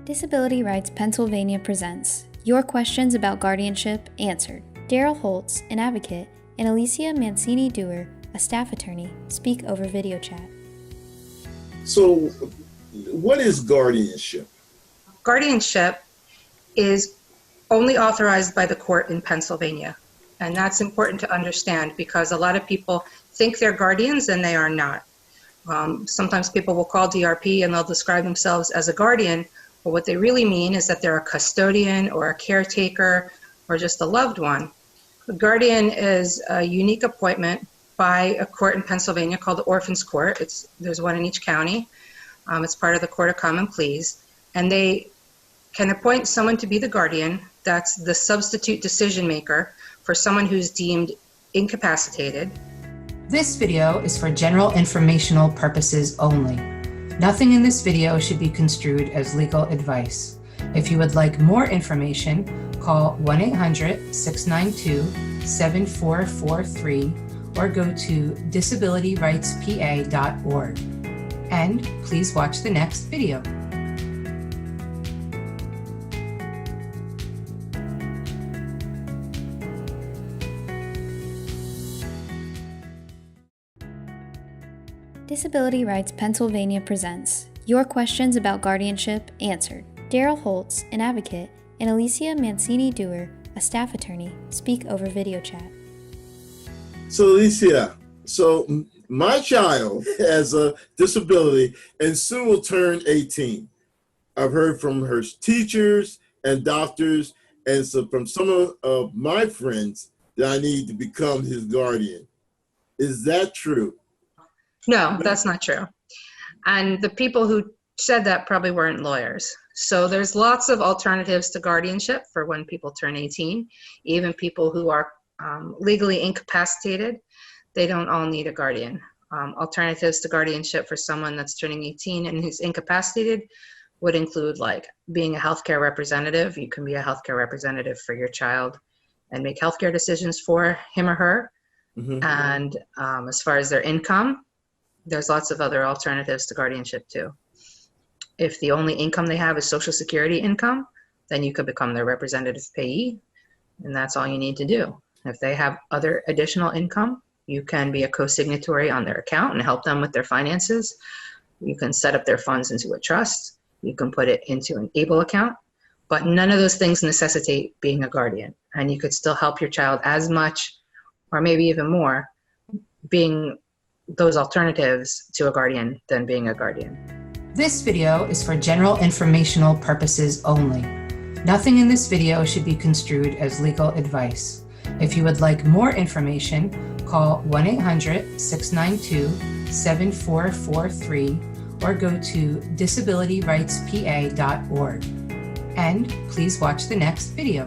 Disability Rights Pennsylvania presents Your Questions About Guardianship Answered. Daryl Holtz, an advocate, and Alicia Mancini-Dewar, a staff attorney, speak over video chat. So, what is guardianship? Guardianship is only authorized by the court in Pennsylvania. And that's important to understand because a lot of people think they're guardians and they are not. Sometimes people will call DRP and they'll describe themselves as a guardian, but what they really mean is that they're a custodian or a caretaker or just a loved one. A guardian is a unique appointment by a court in Pennsylvania called the Orphans Court. There's one in each county. It's part of the Court of Common Pleas. And they can appoint someone to be the guardian. That's the substitute decision maker for someone who's deemed incapacitated. This video is for general informational purposes only. Nothing in this video should be construed as legal advice. If you would like more information, call 1-800-692-7443 or go to disabilityrightspa.org. And please watch the next video. Disability Rights Pennsylvania presents Your Questions About Guardianship Answered. Daryl Holtz, an advocate, and Alicia Mancini-Dewar, a staff attorney, speak over video chat. So, Alicia, my child has a disability and soon will turn 18. I've heard from her teachers and doctors and from some of my friends that I need to become his guardian. Is that true? No, that's not true. And the people who said that probably weren't lawyers. So there's lots of alternatives to guardianship for when people turn 18. Even people who are legally incapacitated, they don't all need a guardian. Alternatives to guardianship for someone that's turning 18 and who's incapacitated would include like being a healthcare representative. You can be a healthcare representative for your child and make healthcare decisions for him or her. Mm-hmm. And as far as their income, there's lots of other alternatives to guardianship too. If the only income they have is Social Security income, then you could become their representative payee, and that's all you need to do. If they have other additional income, you can be a co-signatory on their account and help them with their finances. You can set up their funds into a trust. You can put it into an ABLE account, but none of those things necessitate being a guardian. And you could still help your child as much, or maybe even more, being those alternatives to a guardian than being a guardian. This video is for general informational purposes only. Nothing in this video should be construed as legal advice. If you would like more information, call 1-800-692-7443 or go to disabilityrightspa.org. And please watch the next video.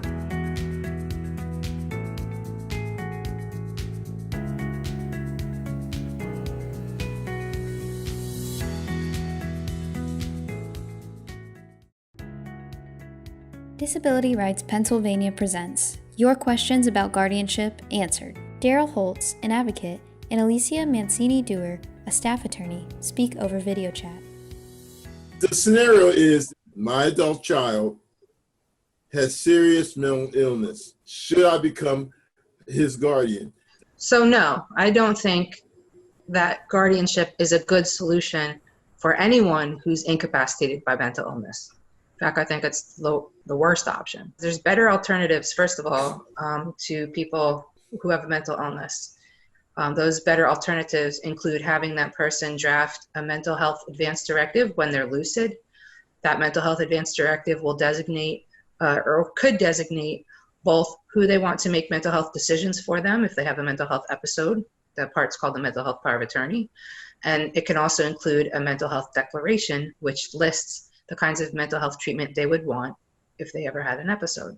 Disability Rights Pennsylvania presents Your Questions About Guardianship Answered. Daryl Holtz, an advocate, and Alicia Mancini-Dewar, a staff attorney, speak over video chat. The scenario is my adult child has serious mental illness. Should I become his guardian? So no, I don't think that guardianship is a good solution for anyone who's incapacitated by mental illness. In fact, I think it's the worst option. There's better alternatives, first of all, to people who have a mental illness. Those better alternatives include having that person draft a mental health advance directive when they're lucid. That mental health advance directive will designate or could designate both who they want to make mental health decisions for them if they have a mental health episode. That part's called the mental health power of attorney. And it can also include a mental health declaration, which lists the kinds of mental health treatment they would want if they ever had an episode.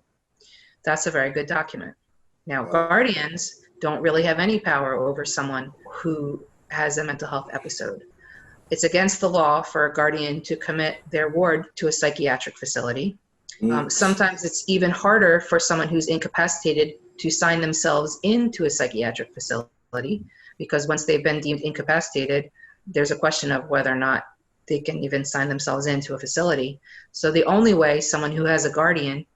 That's a very good document. Now, guardians don't really have any power over someone who has a mental health episode. It's against the law for a guardian to commit their ward to a psychiatric facility. Sometimes it's even harder for someone who's incapacitated to sign themselves into a psychiatric facility because once they've been deemed incapacitated, there's a question of whether or not They can even sign themselves into a facility. So the only way someone who has a guardian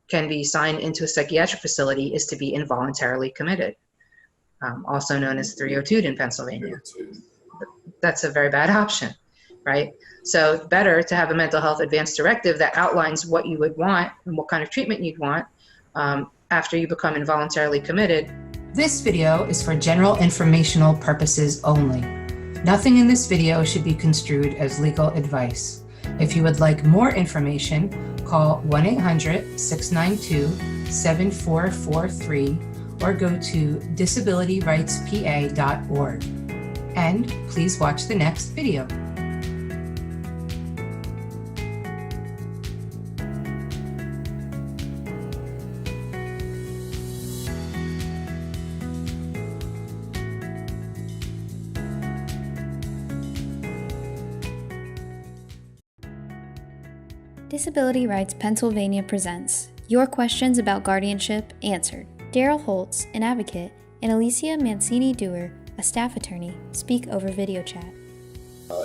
can be signed into a psychiatric facility is to be involuntarily committed, also known as 302 in Pennsylvania. That's a very bad option, right? So better to have a mental health advance directive that outlines what you would want and what kind of treatment you'd want after you become involuntarily committed. This video is for general informational purposes only. Nothing in this video should be construed as legal advice. If you would like more information, call 1-800-692-7443 or go to disabilityrightspa.org. And please watch the next video. Disability Rights Pennsylvania presents Your Questions About Guardianship Answered. Daryl Holtz, an advocate, and Alicia Mancini-Dewar, a staff attorney, speak over video chat.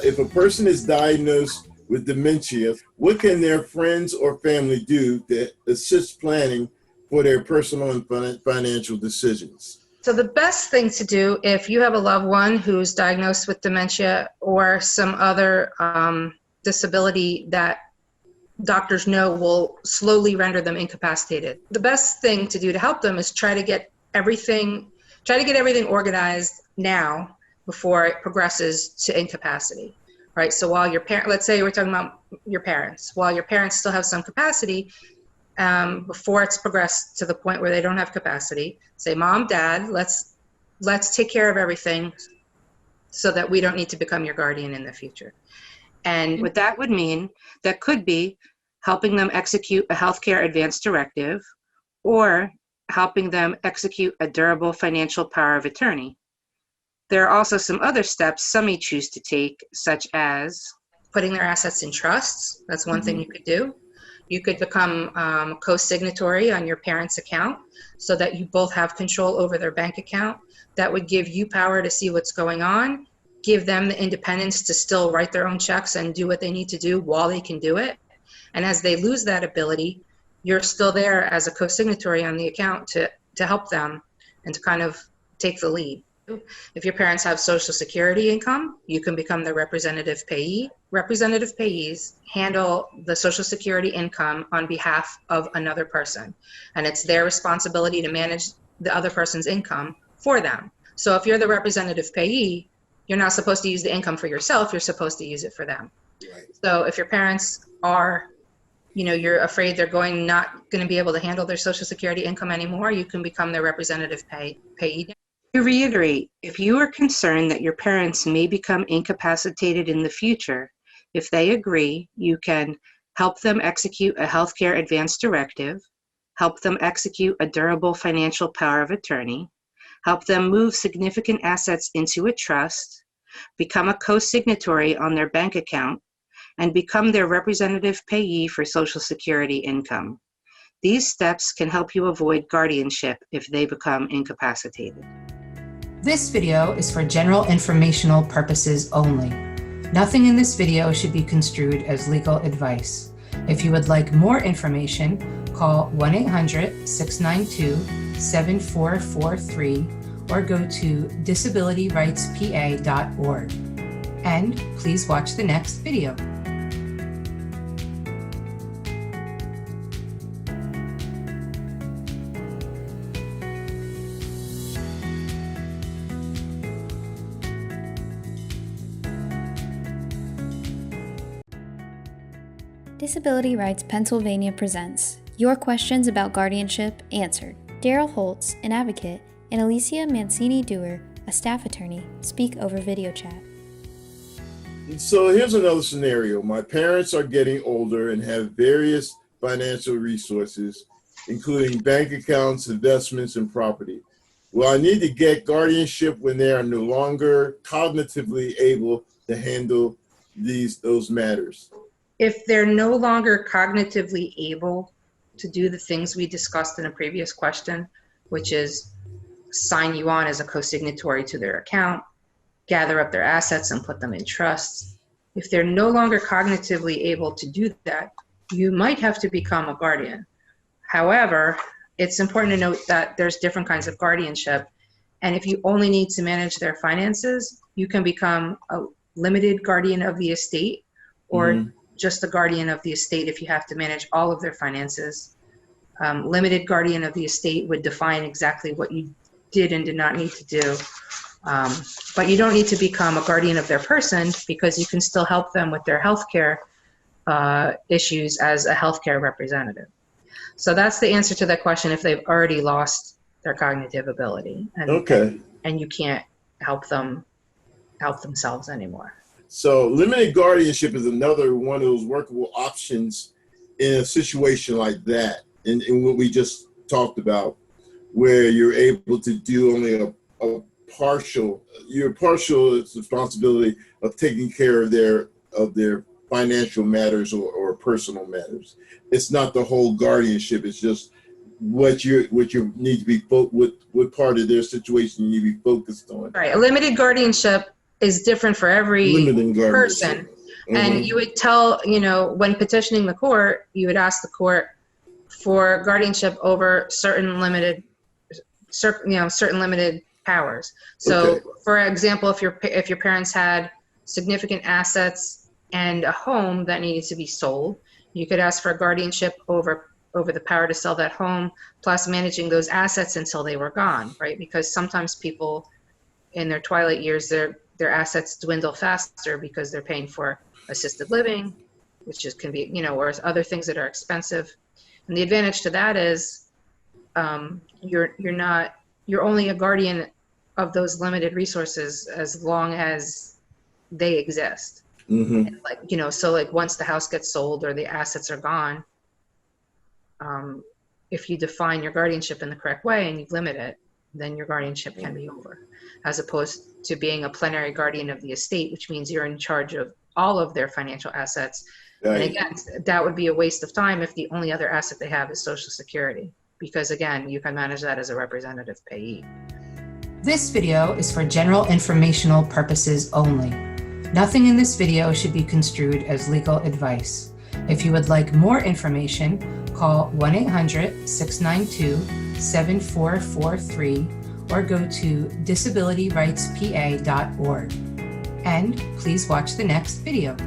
If a person is diagnosed with dementia, what can their friends or family do to assist planning for their personal and financial decisions? So the best thing to do if you have a loved one who's diagnosed with dementia or some other disability that doctors know will slowly render them incapacitated, the best thing to do to help them is try to get everything organized now before it progresses to incapacity, right? So while your parent, let's say we're talking about your parents, while your parents still have some capacity, before it's progressed to the point where they don't have capacity, say, Mom, Dad, let's take care of everything so that we don't need to become your guardian in the future. And what that would mean, that could be helping them execute a healthcare advance directive or helping them execute a durable financial power of attorney. There are also some other steps some may choose to take, such as putting their assets in trusts. That's one thing you could do. You could become co-signatory on your parents' account so that you both have control over their bank account. That would give you power to see what's going on, give them the independence to still write their own checks and do what they need to do while they can do it. And as they lose that ability, you're still there as a co-signatory on the account to help them and to kind of take the lead. If your parents have Social Security income, you can become the representative payee. Representative payees handle the Social Security income on behalf of another person, and it's their responsibility to manage the other person's income for them. So if you're the representative payee, you're not supposed to use the income for yourself, you're supposed to use it for them. Right. So if your parents are, you're afraid they're not going to be able to handle their Social Security income anymore, you can become their representative payee. To reiterate, if you are concerned that your parents may become incapacitated in the future, if they agree, you can help them execute a healthcare advance directive, help them execute a durable financial power of attorney, help them move significant assets into a trust, become a co-signatory on their bank account, and become their representative payee for Social Security income. These steps can help you avoid guardianship if they become incapacitated. This video is for general informational purposes only. Nothing in this video should be construed as legal advice. If you would like more information, call 1-800-692-7443 or go to disabilityrightspa.org. And please watch the next video. Disability Rights Pennsylvania presents Your Questions About Guardianship Answered. Daryl Holtz, an advocate, and Alicia Mancini-Dewar, a staff attorney, speak over video chat. So here's another scenario. My parents are getting older and have various financial resources, including bank accounts, investments, and property. Will I need to get guardianship when they are no longer cognitively able to handle those matters? If they're no longer cognitively able to do the things we discussed in a previous question, which is sign you on as a co-signatory to their account, gather up their assets and put them in trusts, If they're no longer cognitively able to do that, you might have to become a guardian. However, it's important to note that there's different kinds of guardianship. And if you only need to manage their finances, you can become a limited guardian of the estate, or just a guardian of the estate if you have to manage all of their finances. Limited guardian of the estate would define exactly what you did and did not need to do. But you don't need to become a guardian of their person, because you can still help them with their healthcare issues as a healthcare representative. So that's the answer to that question if they've already lost their cognitive ability. And you can't help themselves anymore. So limited guardianship is another one of those workable options in a situation like that, in what we just talked about, where you're able to do only a partial responsibility of taking care of their financial matters or personal matters. It's not the whole guardianship. It's just what you need to be what part of their situation you need to be focused on. Right. A limited guardianship is different for every person. And you would tell, when petitioning the court, you would ask the court for guardianship over certain limited powers. So, for example, if your parents had significant assets and a home that needed to be sold, you could ask for a guardianship over the power to sell that home, plus managing those assets until they were gone, right? Because sometimes people in their twilight years, their assets dwindle faster because they're paying for assisted living, which can be, or other things that are expensive. And the advantage to that is you're only a guardian of those limited resources as long as they exist. And so once the house gets sold or the assets are gone, if you define your guardianship in the correct way and you limit it, then your guardianship can be over, as opposed to being a plenary guardian of the estate, which means you're in charge of all of their financial assets. Right. And again, that would be a waste of time if the only other asset they have is Social Security, because again, you can manage that as a representative payee. This video is for general informational purposes only. Nothing in this video should be construed as legal advice. If you would like more information, call 1-800-692-7443 or go to disabilityrightspa.org. And please watch the next video.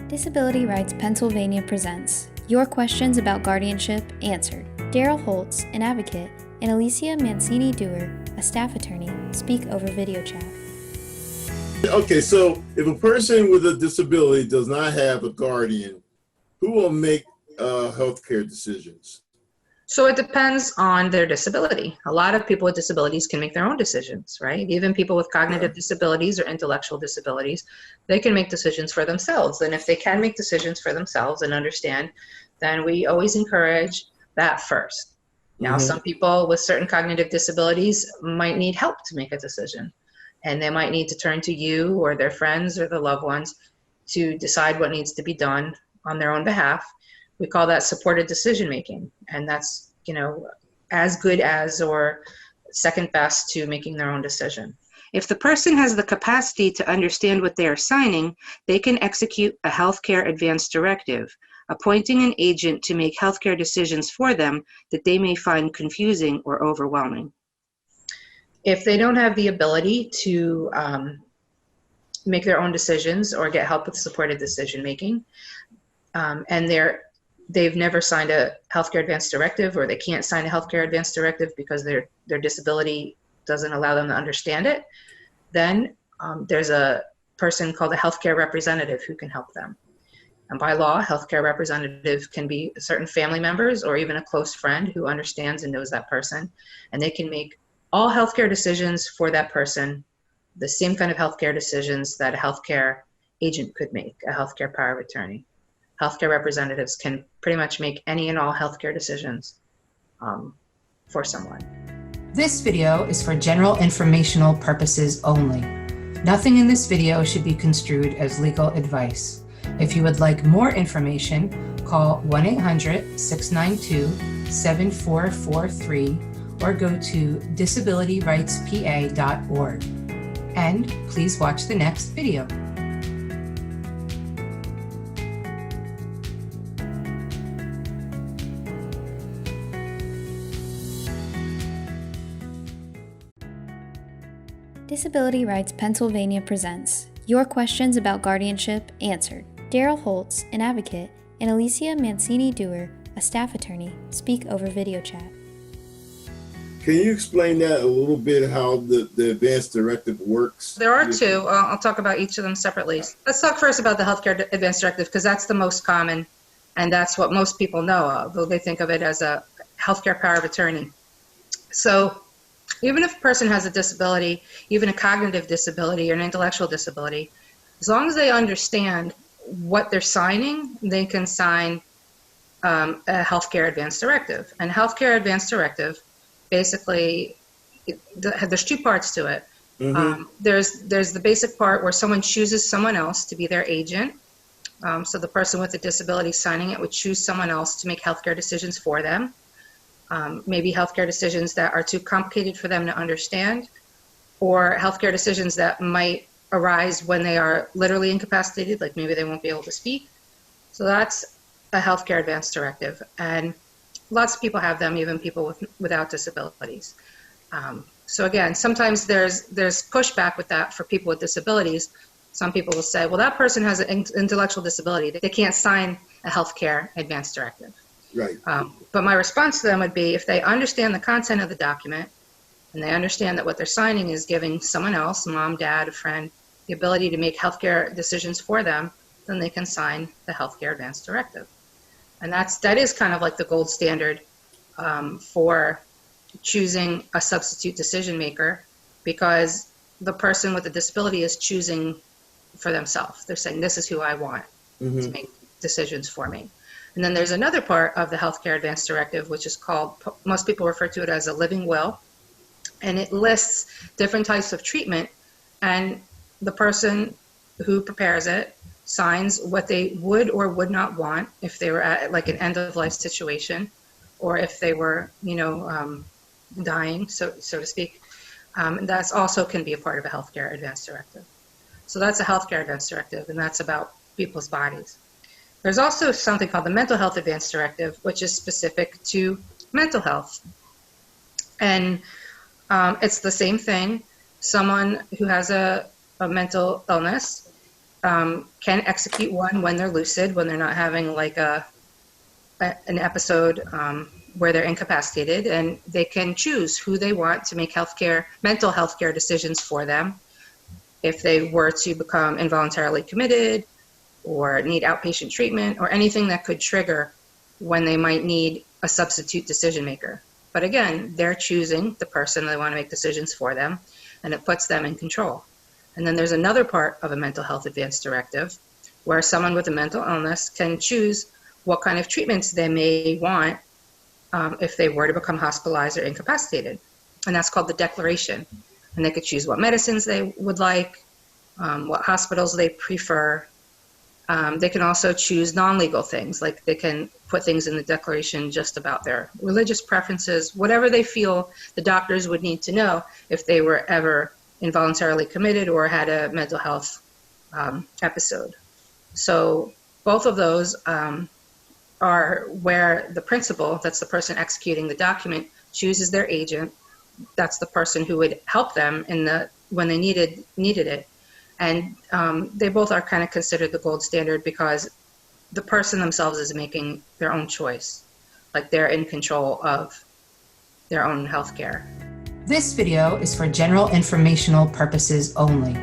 Disability Rights Pennsylvania presents Your Questions About Guardianship Answered. Daryl Holtz, an advocate, and Alicia Mancini-Dewar, a staff attorney, speak over video chat. Okay, so if a person with a disability does not have a guardian, who will make healthcare decisions? So it depends on their disability. A lot of people with disabilities can make their own decisions, right? Even people with cognitive disabilities or intellectual disabilities, they can make decisions for themselves. And if they can make decisions for themselves and understand, then we always encourage that first. Now, some people with certain cognitive disabilities might need help to make a decision. And they might need to turn to you or their friends or their loved ones to decide what needs to be done on their own behalf. We call that supported decision making, and that's as good as or second best to making their own decision. If the person has the capacity to understand what they are signing, they can execute a healthcare advance directive, appointing an agent to make healthcare decisions for them that they may find confusing or overwhelming. If they don't have the ability to make their own decisions or get help with supported decision making, and they've never signed a healthcare advance directive, or they can't sign a healthcare advance directive because their disability doesn't allow them to understand it, then there's a person called a healthcare representative who can help them. And by law, a healthcare representative can be certain family members or even a close friend who understands and knows that person, and they can make all healthcare decisions for that person, the same kind of healthcare decisions that a healthcare agent could make, a healthcare power of attorney. Healthcare representatives can pretty much make any and all healthcare decisions for someone. This video is for general informational purposes only. Nothing in this video should be construed as legal advice. If you would like more information, call 1-800-692-7443 or go to disabilityrightspa.org. And please watch the next video. Disability Rights Pennsylvania presents Your Questions About Guardianship Answered. Daryl Holtz, an advocate, and Alicia Mancini-Dewar, a staff attorney, speak over video chat. Can you explain that a little bit, how the advance directive works? There are two. I'll talk about each of them separately. Let's talk first about the healthcare advance directive, because that's the most common, and that's what most people know of, though they think of it as a healthcare power of attorney. So even if a person has a disability, even a cognitive disability or an intellectual disability, as long as they understand what they're signing, they can sign a healthcare advance directive. And healthcare advance directive, basically, there's two parts to it. Mm-hmm. There's the basic part where someone chooses someone else to be their agent. So the person with the disability signing it would choose someone else to make healthcare decisions for them. Maybe healthcare decisions that are too complicated for them to understand, or healthcare decisions that might arise when they are literally incapacitated, like maybe they won't be able to speak. So that's a healthcare advance directive, and lots of people have them, even people without disabilities. So again, sometimes there's pushback with that for people with disabilities. Some people will say, well, that person has an intellectual disability. They can't sign a healthcare advance directive. Right. But my response to them would be, if they understand the content of the document and they understand that what they're signing is giving someone else, mom, dad, a friend, the ability to make healthcare decisions for them, then they can sign the healthcare advance directive. And that is kind of like the gold standard for choosing a substitute decision maker, because the person with the disability is choosing for themselves. They're saying, this is who I want to make decisions for me. And then there's another part of the healthcare advance directive, which is called, most people refer to it as a living will, and it lists different types of treatment, and the person who prepares it signs what they would or would not want if they were at like an end of life situation, or if they were, dying, so to speak. That's also can be a part of a healthcare advance directive. So that's a healthcare advance directive, and that's about people's bodies. There's also something called the mental health advance directive, which is specific to mental health. And it's the same thing. Someone who has a mental illness can execute one when they're lucid, when they're not having like an episode where they're incapacitated, and they can choose who they want to make mental health care decisions for them. If they were to become involuntarily committed, or need outpatient treatment, or anything that could trigger when they might need a substitute decision maker. But again, they're choosing the person they want to make decisions for them, and it puts them in control. And then there's another part of a mental health advance directive where someone with a mental illness can choose what kind of treatments they may want if they were to become hospitalized or incapacitated. And that's called the declaration. And they could choose what medicines they would like, what hospitals they prefer. They can also choose non-legal things, like they can put things in the declaration just about their religious preferences, whatever they feel the doctors would need to know if they were ever involuntarily committed or had a mental health episode. So both of those are where the principal, that's the person executing the document, chooses their agent. That's the person who would help them when they needed it. And they both are kind of considered the gold standard, because the person themselves is making their own choice. Like they're in control of their own health care. This video is for general informational purposes only.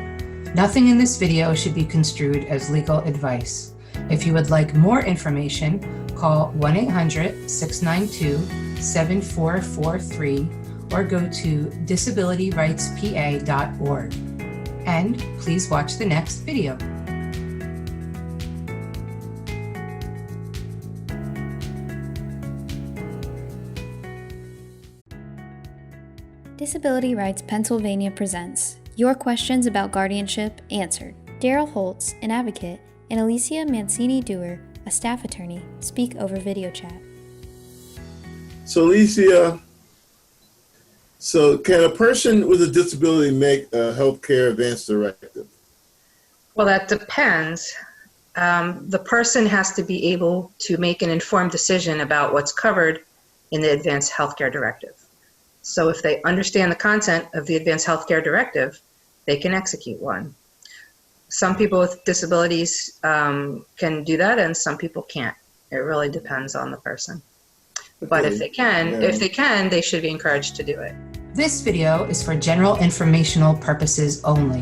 Nothing in this video should be construed as legal advice. If you would like more information, call 1-800-692-7443 or go to disabilityrightspa.org. And please watch the next video. Disability Rights Pennsylvania presents Your questions about guardianship answered. Daryl Holtz, an advocate, and Alicia Mancini-Dewar, a staff attorney, speak over video chat. So Alicia, so can a person with a disability make a healthcare advance directive? Well, that depends. The person has to be able to make an informed decision about what's covered in the Advanced Healthcare Directive. So if they understand the content of the Advanced Healthcare Directive, they can execute one. Some people with disabilities can do that, and some people can't. It really depends on the person. But if they can, they should be encouraged to do it. This video is for general informational purposes only.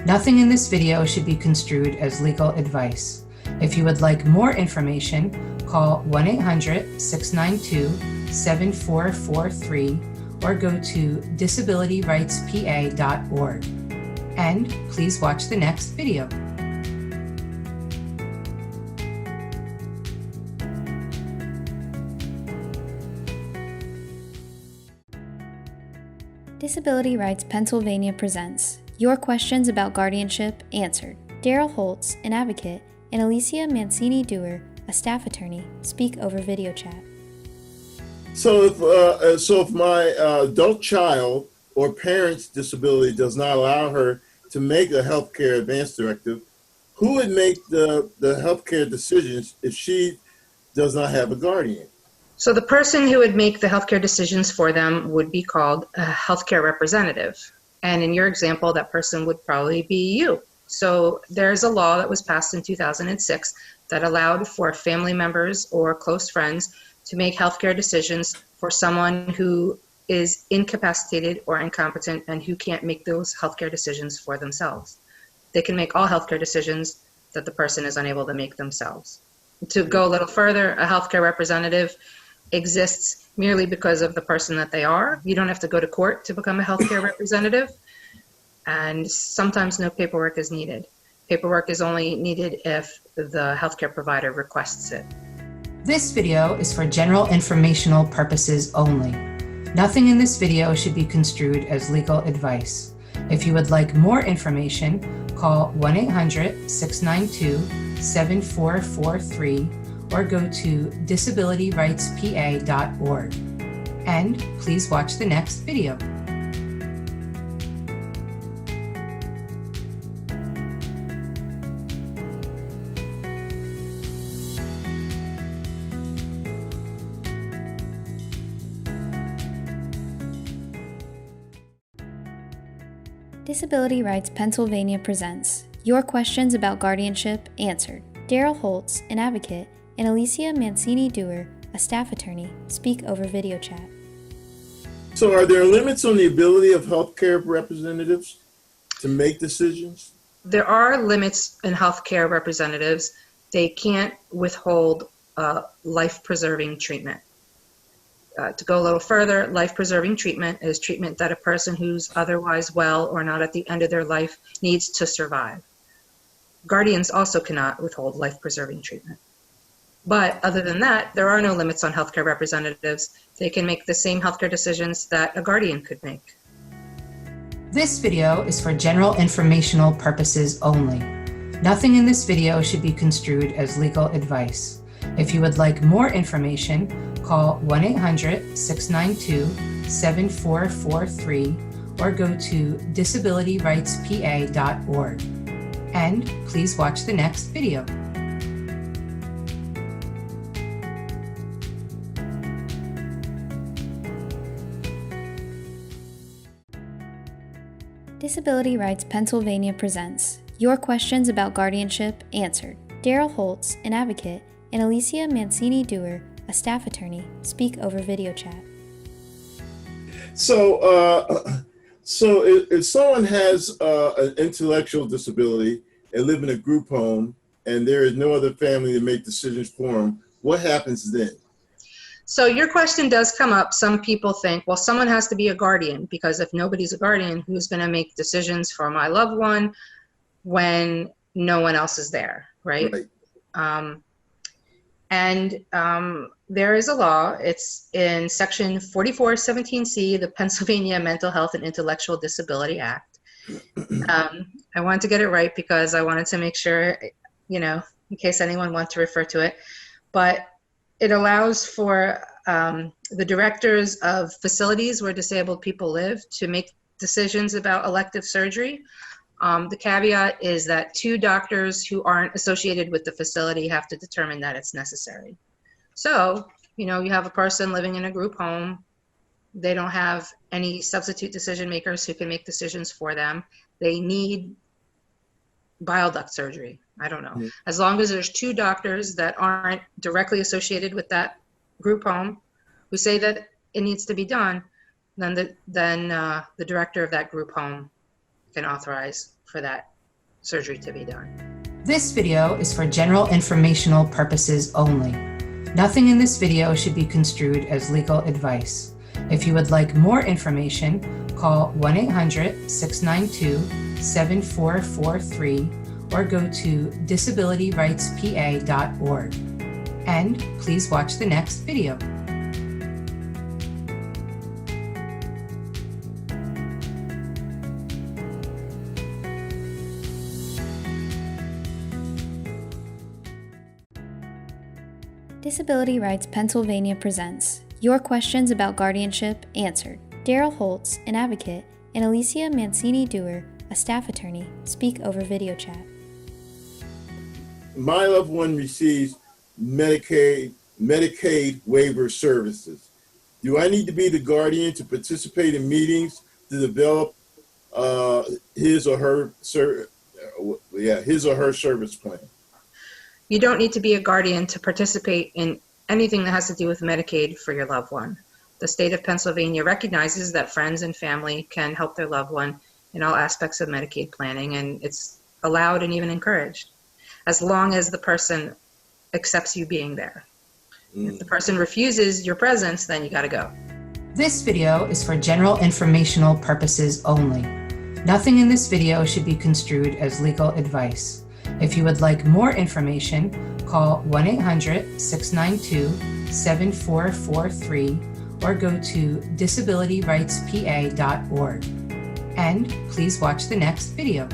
Nothing in this video should be construed as legal advice. If you would like more information, call 1-800-692-7443 or go to disabilityrightspa.org. And please watch the next video. Disability Rights Pennsylvania presents Your Questions About Guardianship Answered. Daryl Holtz, an advocate, and Alicia Mancini-Dewar, a staff attorney, speak over video chat. So if my adult child or parent's disability does not allow her to make a healthcare advance directive, who would make the healthcare decisions if she does not have a guardian? So the person who would make the healthcare decisions for them would be called a healthcare representative. And in your example, that person would probably be you. So there's a law that was passed in 2006 that allowed for family members or close friends to make healthcare decisions for someone who is incapacitated or incompetent and who can't make those healthcare decisions for themselves. They can make all healthcare decisions that the person is unable to make themselves. To go a little further, a healthcare representative exists merely because of the person that they are. You don't have to go to court to become a healthcare representative, and sometimes no paperwork is needed. Paperwork is only needed if the healthcare provider requests it. This video is for general informational purposes only. Nothing in this video should be construed as legal advice. If you would like more information, call 1-800-692-7443 or go to disabilityrightspa.org. And please watch the next video. Disability Rights Pennsylvania presents Your Questions About Guardianship Answered. Daryl Holtz, an advocate, and Alicia Mancini-Dewar, a staff attorney, speak over video chat. So are there limits on the ability of healthcare representatives to make decisions? There are limits in healthcare representatives. They can't withhold life-preserving treatment. To go a little further, life-preserving treatment is treatment that a person who's otherwise well or not at the end of their life needs to survive. Guardians also cannot withhold life-preserving treatment. But other than that, there are no limits on healthcare representatives. They can make the same healthcare decisions that a guardian could make. This video is for general informational purposes only. Nothing in this video should be construed as legal advice. If you would like more information, call 1-800-692-7443 or go to disabilityrightspa.org. And please watch the next video. Disability Rights Pennsylvania presents Your Questions About Guardianship Answered. Daryl Holtz, an advocate, and Alicia Mancini-Dewar, a staff attorney, speak over video chat. So if someone has an intellectual disability and live in a group home and there is no other family to make decisions for them, what happens then? So your question does come up. Some people think, well, someone has to be a guardian, because if nobody's a guardian, who's going to make decisions for my loved one when no one else is there, right? There is a law. It's in section 4417C, the Pennsylvania Mental Health and Intellectual Disability Act. I wanted to get it right because I wanted to make sure, in case anyone wants to refer to it. But it allows for the directors of facilities where disabled people live to make decisions about elective surgery. The caveat is that 2 doctors who aren't associated with the facility have to determine that it's necessary. So, you have a person living in a group home. They don't have any substitute decision makers who can make decisions for them. They need bile duct surgery. I don't know. As long as there's 2 doctors that aren't directly associated with that group home who say that it needs to be done, then the director of that group home can authorize for that surgery to be done. This video is for general informational purposes only. Nothing in this video should be construed as legal advice. If you would like more information, call 1-800-692-7443 or go to disabilityrightspa.org. And please watch the next video. Disability Rights Pennsylvania presents Your Questions About Guardianship Answered. Daryl Holtz, an advocate, and Alicia Mancini-Dewar, a staff attorney, speak over video chat. My loved one receives Medicaid waiver services. Do I need to be the guardian to participate in meetings to develop his or her service plan? You don't need to be a guardian to participate in anything that has to do with Medicaid for your loved one. The state of Pennsylvania recognizes that friends and family can help their loved one in all aspects of Medicaid planning, and it's allowed and even encouraged, as long as the person accepts you being there. If the person refuses your presence, then you got to go. This video is for general informational purposes only. Nothing in this video should be construed as legal advice. If you would like more information, call 1-800-692-7443 or go to disabilityrightspa.org. And please watch the next video.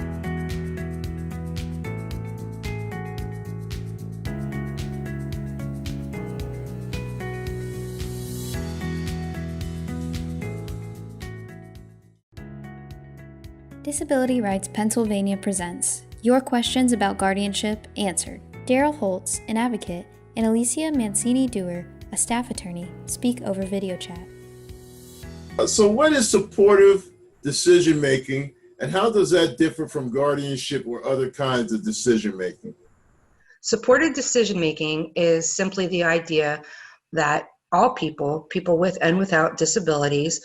Disability Rights Pennsylvania presents Your Questions About Guardianship Answered. Daryl Holtz, an advocate, and Alicia Mancini-Dewar, a staff attorney, speak over video chat. So what is supportive decision making, and how does that differ from guardianship or other kinds of decision making? Supported decision making is simply the idea that all people with and without disabilities,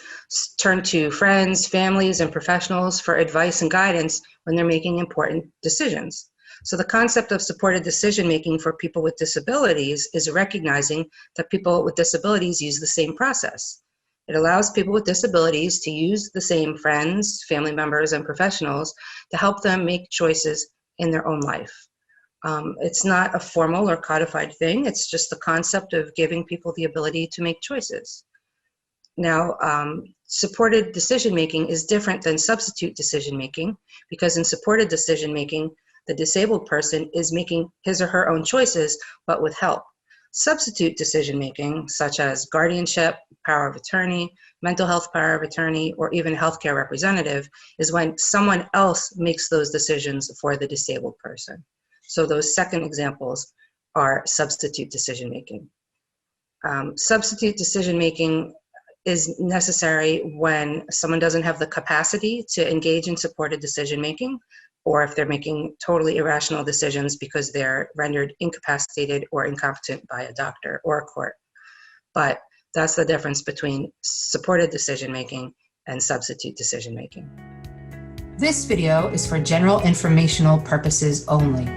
turn to friends, families, and professionals for advice and guidance when they're making important decisions. So the concept of supported decision making for people with disabilities is recognizing that people with disabilities use the same process. It allows people with disabilities to use the same friends, family members, and professionals to help them make choices in their own life. It's not a formal or codified thing. It's just the concept of giving people the ability to make choices. Now, supported decision-making is different than substitute decision-making, because in supported decision-making, the disabled person is making his or her own choices, but with help. Substitute decision-making, such as guardianship, power of attorney, mental health power of attorney, or even healthcare representative, is when someone else makes those decisions for the disabled person. So those second examples are substitute decision-making. Substitute decision-making is necessary when someone doesn't have the capacity to engage in supported decision-making, or if they're making totally irrational decisions because they're rendered incapacitated or incompetent by a doctor or a court. But that's the difference between supported decision-making and substitute decision-making. This video is for general informational purposes only.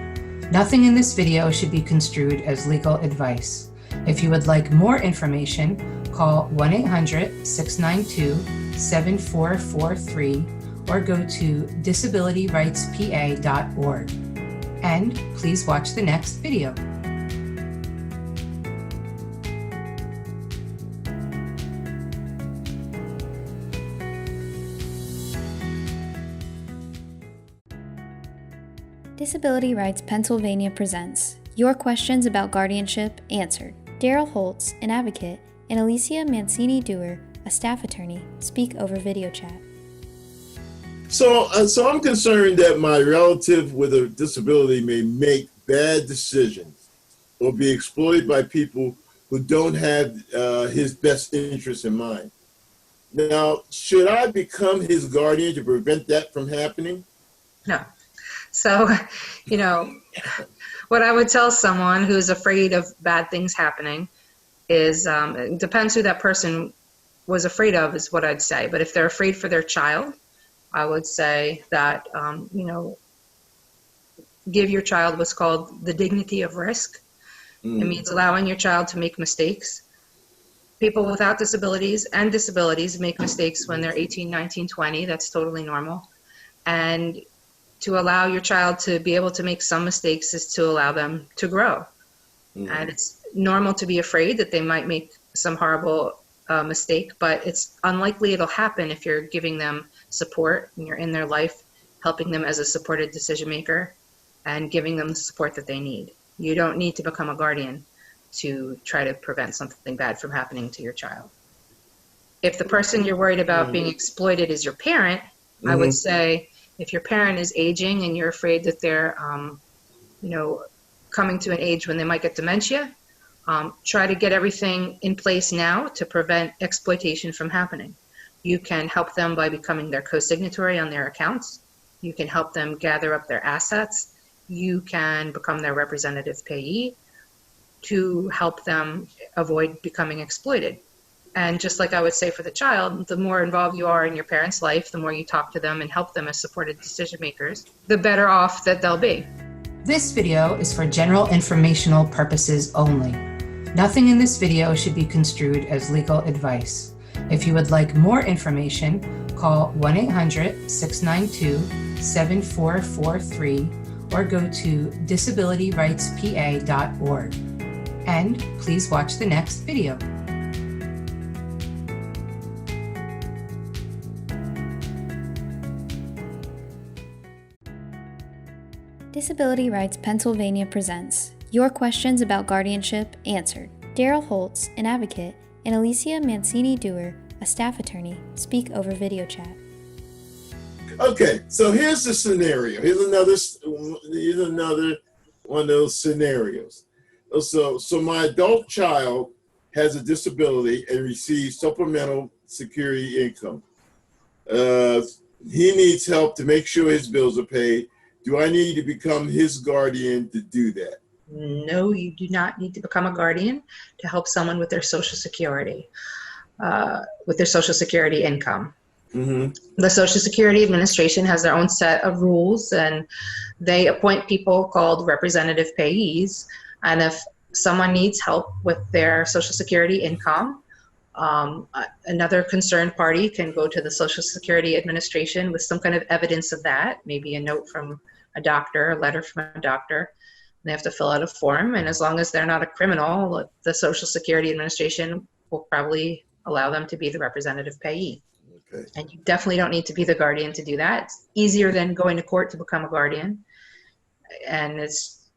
Nothing in this video should be construed as legal advice. If you would like more information, call 1-800-692-7443 or go to disabilityrightspa.org. And please watch the next video. Disability Rights Pennsylvania presents Your Questions About Guardianship Answered. Daryl Holtz, an advocate, and Alicia Mancini-Dewar, a staff attorney, speak over video chat. So I'm concerned that my relative with a disability may make bad decisions or be exploited by people who don't have his best interests in mind. Now, should I become his guardian to prevent that from happening? No. So, what I would tell someone who's afraid of bad things happening is, it depends who that person was afraid of is what I'd say. But if they're afraid for their child, I would say that, give your child what's called the dignity of risk. It means allowing your child to make mistakes. People without disabilities and disabilities make mistakes when they're 18, 19, 20. That's totally normal. And to allow your child to be able to make some mistakes is to allow them to grow. And it's normal to be afraid that they might make some horrible mistake, but it's unlikely it'll happen if you're giving them support and you're in their life, helping them as a supported decision maker and giving them the support that they need. You don't need to become a guardian to try to prevent something bad from happening to your child. If the person you're worried about being exploited is your parent, I would say if your parent is aging and you're afraid that they're, coming to an age when they might get dementia, try to get everything in place now to prevent exploitation from happening. You can help them by becoming their co-signatory on their accounts. You can help them gather up their assets. You can become their representative payee to help them avoid becoming exploited. And just like I would say for the child, the more involved you are in your parents' life, the more you talk to them and help them as supported decision makers, the better off that they'll be. This video is for general informational purposes only. Nothing in this video should be construed as legal advice. If you would like more information, call 1-800-692-7443 or go to disabilityrightspa.org. And please watch the next video. Disability Rights Pennsylvania presents Your Questions About Guardianship Answered. Daryl Holtz, an advocate, and Alicia Mancini-Dewar, a staff attorney, speak over video chat. Okay, so here's the scenario. Here's another one of those scenarios. So my adult child has a disability and receives supplemental security income. He needs help to make sure his bills are paid. Do I need to become his guardian to do that? No, you do not need to become a guardian to help someone with their Social Security, income. The Social Security Administration has their own set of rules, and they appoint people called representative payees. And if someone needs help with their Social Security income, another concerned party can go to the Social Security Administration with some kind of evidence of that, maybe a note from a doctor, a letter from a doctor. They have to fill out a form, and as long as they're not a criminal, the Social Security Administration will probably allow them to be the representative payee. Okay. And you definitely don't need to be the guardian to do that. It's easier than going to court to become a guardian, and it's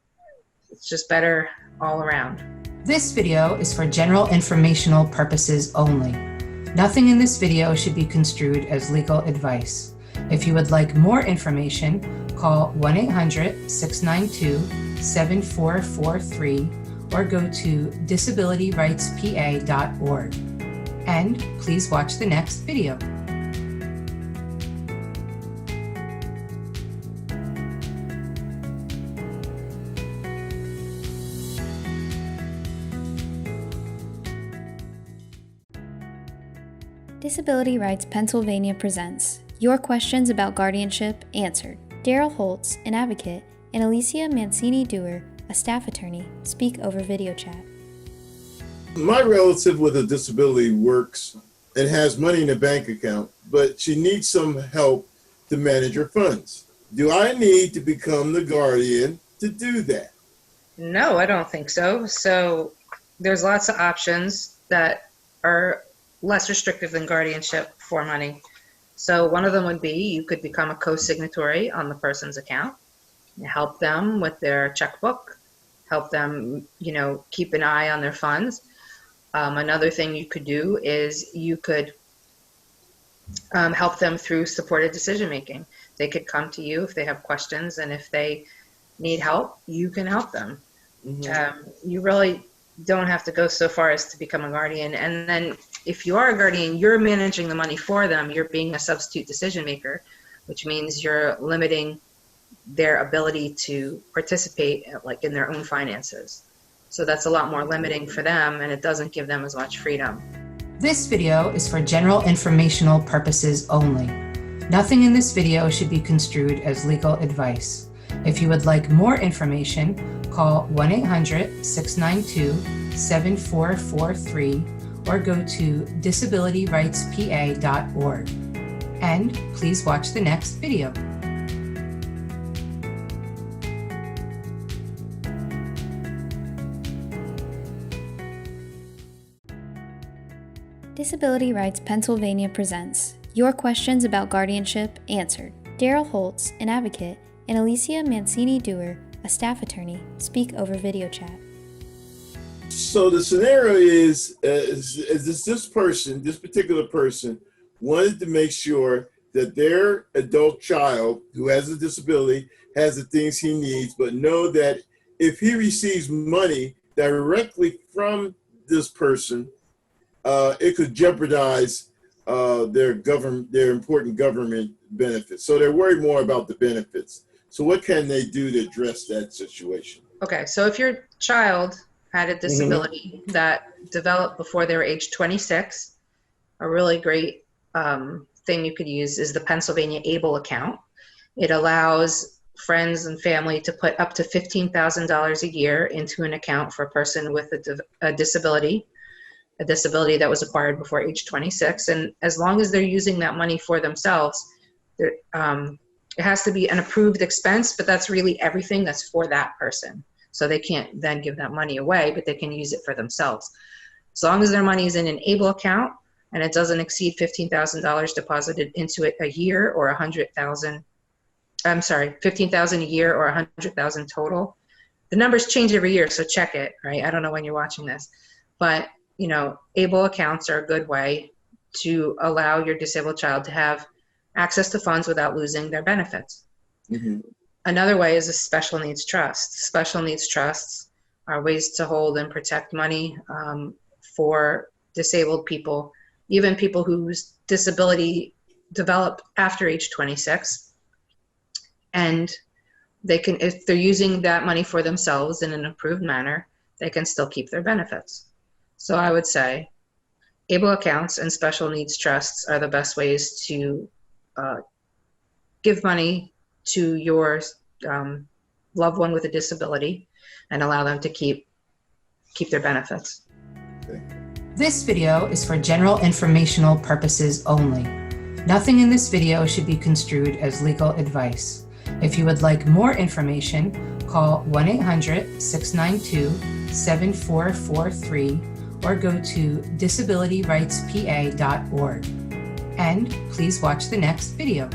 just better all around. This video is for general informational purposes only. Nothing in this video should be construed as legal advice. If you would like more information, call 1-800-692-7443 or go to disabilityrightspa.org. And please watch the next video. Disability Rights Pennsylvania presents Your Questions About Guardianship Answered. Daryl Holtz, an advocate, and Alicia Mancini-Dewar, a staff attorney, speak over video chat. My relative with a disability works and has money in a bank account, but she needs some help to manage her funds. Do I need to become the guardian to do that? No, I don't think so. So there's lots of options that are less restrictive than guardianship for money. So one of them would be you could become a co-signatory on the person's account. help them with their checkbook, help them, keep an eye on their funds. Another thing you could do is you could help them through supported decision making. They could come to you if they have questions, and if they need help, you can help them. You really don't have to go so far as to become a guardian. And then if you are a guardian, you're managing the money for them. You're being a substitute decision maker, which means you're limiting their ability to participate like in their own finances. So that's a lot more limiting for them, and it doesn't give them as much freedom. This video is for general informational purposes only. Nothing in this video should be construed as legal advice. If you would like more information, call 1-800-692-7443 or go to disabilityrightspa.org. And please watch the next video. Disability Rights Pennsylvania presents Your Questions About Guardianship Answered. Daryl Holtz, an advocate, and Alicia Mancini-Dewar, a staff attorney, speak over video chat. So the scenario is this particular person wanted to make sure that their adult child who has a disability has the things he needs, but know that if he receives money directly from this person, it could jeopardize their important government benefits. So they're worried more about the benefits. So what can they do to address that situation? Okay, so if your child had a disability that developed before they were age 26, a really great thing you could use is the Pennsylvania ABLE account. It allows friends and family to put up to $15,000 a year into an account for a person with a disability that was acquired before age 26. And as long as they're using that money for themselves, it has to be an approved expense, but that's really everything that's for that person. So they can't then give that money away, but they can use it for themselves. As long as their money is in an ABLE account and it doesn't exceed $15,000 deposited into it a year, or $15,000 a year or $100,000 total. The numbers change every year, so check it, right? I don't know when you're watching this, but ABLE accounts are a good way to allow your disabled child to have access to funds without losing their benefits. Another way is a special needs trust. Special needs trusts are ways to hold and protect money for disabled people, even people whose disability developed after age 26. And they can, if they're using that money for themselves in an approved manner, they can still keep their benefits. So I would say ABLE accounts and special needs trusts are the best ways to give money to your loved one with a disability and allow them to keep their benefits. This video is for general informational purposes only. Nothing in this video should be construed as legal advice. If you would like more information, call 1-800-692-7443 or go to disabilityrightspa.org. And please watch the next video.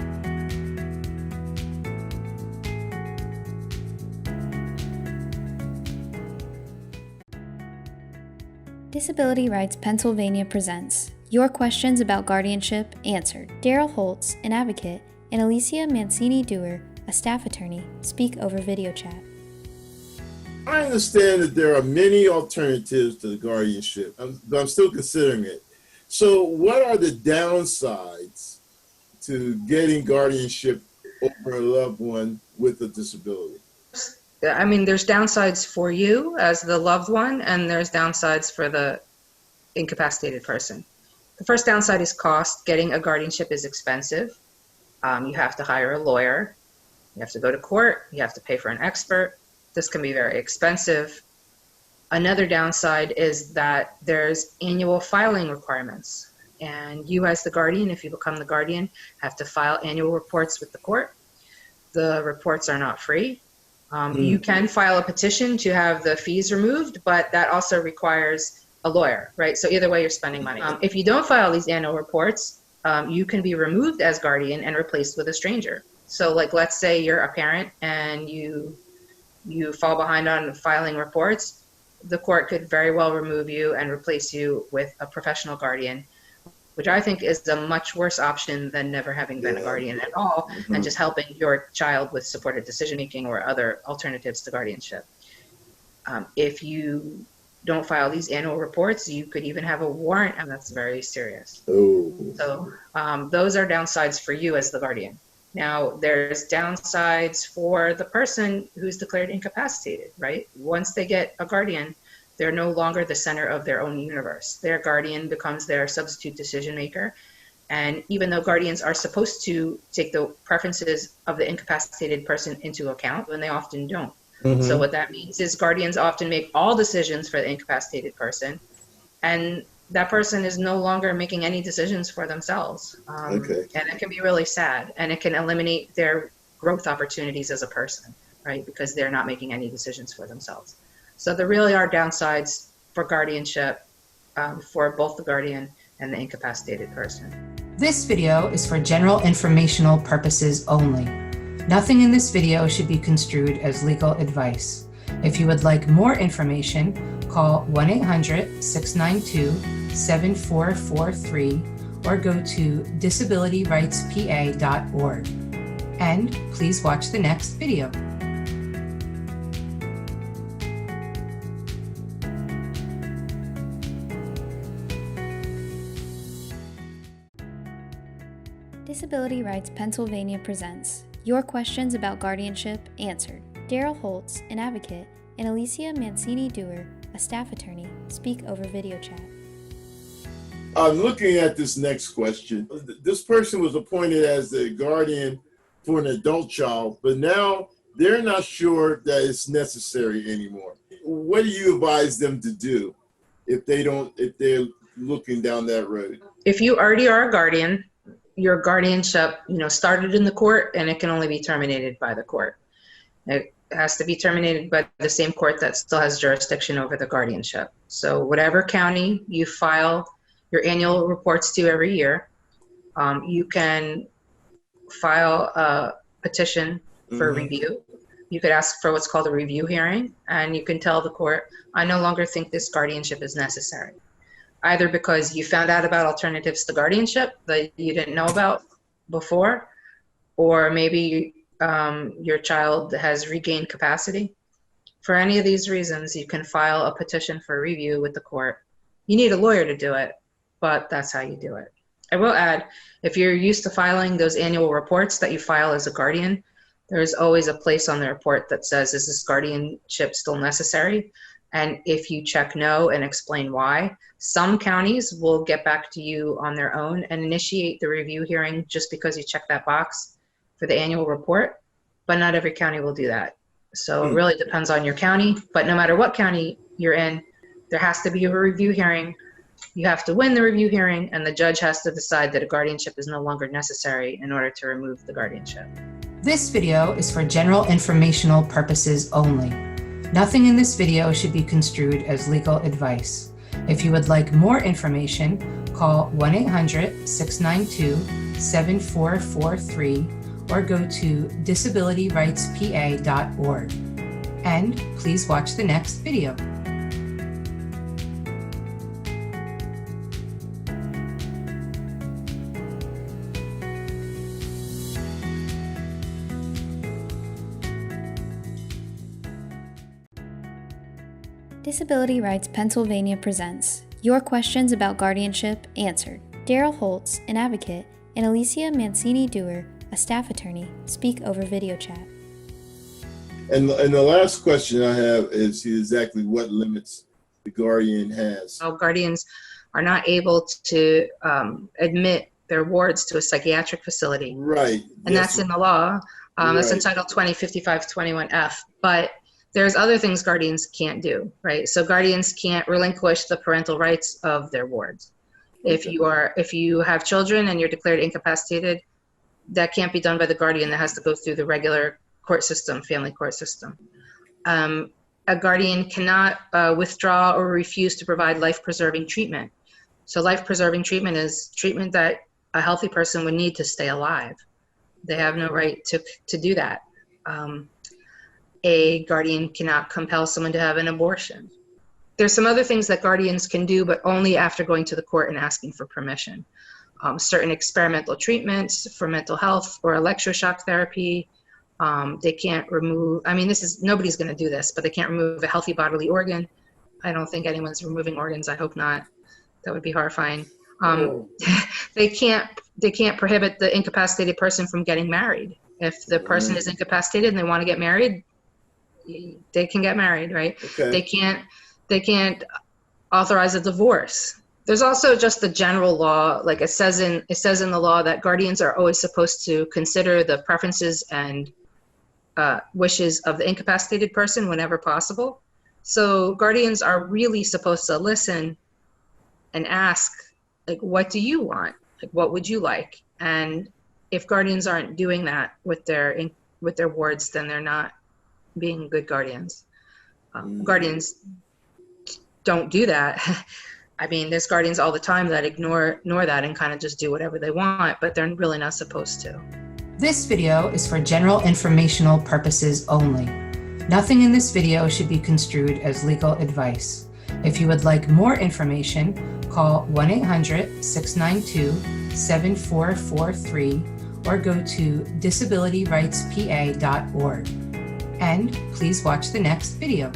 Disability Rights Pennsylvania presents Your Questions About Guardianship Answered. Daryl Holtz, an advocate, and Alicia Mancini-Dewar, a staff attorney, speak over video chat. I understand that there are many alternatives to the guardianship, but I'm still considering it. So what are the downsides to getting guardianship over a loved one with a disability? I mean, there's downsides for you as the loved one, and there's downsides for the incapacitated person. The first downside is cost. Getting a guardianship is expensive. You have to hire a lawyer. You have to go to court. You have to pay for an expert. This can be very expensive. Another downside is that there's annual filing requirements. And you as the guardian, if you become the guardian, have to file annual reports with the court. The reports are not free. You can file a petition to have the fees removed, but that also requires a lawyer, right? So either way, you're spending money. If you don't file these annual reports, you can be removed as guardian and replaced with a stranger. So like, let's say you're a parent and you fall behind on filing reports, the court could very well remove you and replace you with a professional guardian, which I think is a much worse option than never having been a guardian at all, and just helping your child with supported decision-making or other alternatives to guardianship. If you don't file these annual reports, you could even have a warrant, and that's very serious. Oh. So those are downsides for you as the guardian. Now, there's downsides for the person who's declared incapacitated, right? Once they get a guardian, they're no longer the center of their own universe. Their guardian becomes their substitute decision maker. And even though guardians are supposed to take the preferences of the incapacitated person into account, when they often don't. So what that means is guardians often make all decisions for the incapacitated person, and that person is no longer making any decisions for themselves. And it can be really sad, and it can eliminate their growth opportunities as a person, right? Because they're not making any decisions for themselves. So there really are downsides for guardianship for both the guardian and the incapacitated person. This video is for general informational purposes only. Nothing in this video should be construed as legal advice. If you would like more information, call 1-800-692-7443 or go to disabilityrightspa.org. And please watch the next video. Disability Rights Pennsylvania presents Your Questions About Guardianship Answered. Daryl Holtz, an advocate, and Alicia Mancini-Dewar, a staff attorney, speak over video chat. I'm looking at this next question. This person was appointed as the guardian for an adult child, but now they're not sure that it's necessary anymore. What do you advise them to do if they're looking down that road? If you already are a guardian, your guardianship, started in the court, and it can only be terminated by the court. It has to be terminated by the same court that still has jurisdiction over the guardianship. So whatever county you file your annual reports to every year, you can file a petition for review. You could ask for what's called a review hearing, and you can tell the court, I no longer think this guardianship is necessary. Either because you found out about alternatives to guardianship that you didn't know about before, or maybe your child has regained capacity. For any of these reasons, you can file a petition for review with the court. You need a lawyer to do it, but that's how you do it. I will add, if you're used to filing those annual reports that you file as a guardian, there's always a place on the report that says, is this guardianship still necessary? And if you check no and explain why, some counties will get back to you on their own and initiate the review hearing just because you check that box for the annual report, but not every county will do that. So it really depends on your county, but no matter what county you're in, there has to be a review hearing. You have to win the review hearing, and the judge has to decide that a guardianship is no longer necessary in order to remove the guardianship. This video is for general informational purposes only. Nothing in this video should be construed as legal advice. If you would like more information, call 1-800-692-7443 or go to disabilityrightspa.org. And please watch the next video. Disability Rights Pennsylvania presents Your Questions About Guardianship Answered. Daryl Holtz, an advocate, and Alicia Mancini-Dewar, a staff attorney, speak over video chat. And the last question I have is exactly what limits the guardian has. Guardians are not able to admit their wards to a psychiatric facility. Right. And that's in the law. That's in Title 2055-21F. But there's other things guardians can't do, right? So guardians can't relinquish the parental rights of their wards. If you have children and you're declared incapacitated, that can't be done by the guardian. That has to go through the regular court system, family court system. A guardian cannot withdraw or refuse to provide life-preserving treatment. So life-preserving treatment is treatment that a healthy person would need to stay alive. They have no right to do that. A guardian cannot compel someone to have an abortion. There's some other things that guardians can do, but only after going to the court and asking for permission. Certain experimental treatments for mental health or electroshock therapy. They can't remove, I mean, nobody's going to do this, but they can't remove a healthy bodily organ. I don't think anyone's removing organs. I hope not. That would be horrifying. They can't prohibit the incapacitated person from getting married. If the person is incapacitated and they want to get married, they can get married, right? Okay. They can't authorize a divorce. There's also just the general law, like it says in the law that guardians are always supposed to consider the preferences and wishes of the incapacitated person whenever possible. So guardians are really supposed to listen and ask, like, what do you want? Like, what would you like? And if guardians aren't doing that with their wards, then they're not being good guardians. Guardians don't do that. I mean, there's guardians all the time that ignore that and kind of just do whatever they want, but they're really not supposed to. This video is for general informational purposes only. Nothing in this video should be construed as legal advice. If you would like more information, call 1-800-692-7443 or go to disabilityrightspa.org. And please watch the next video.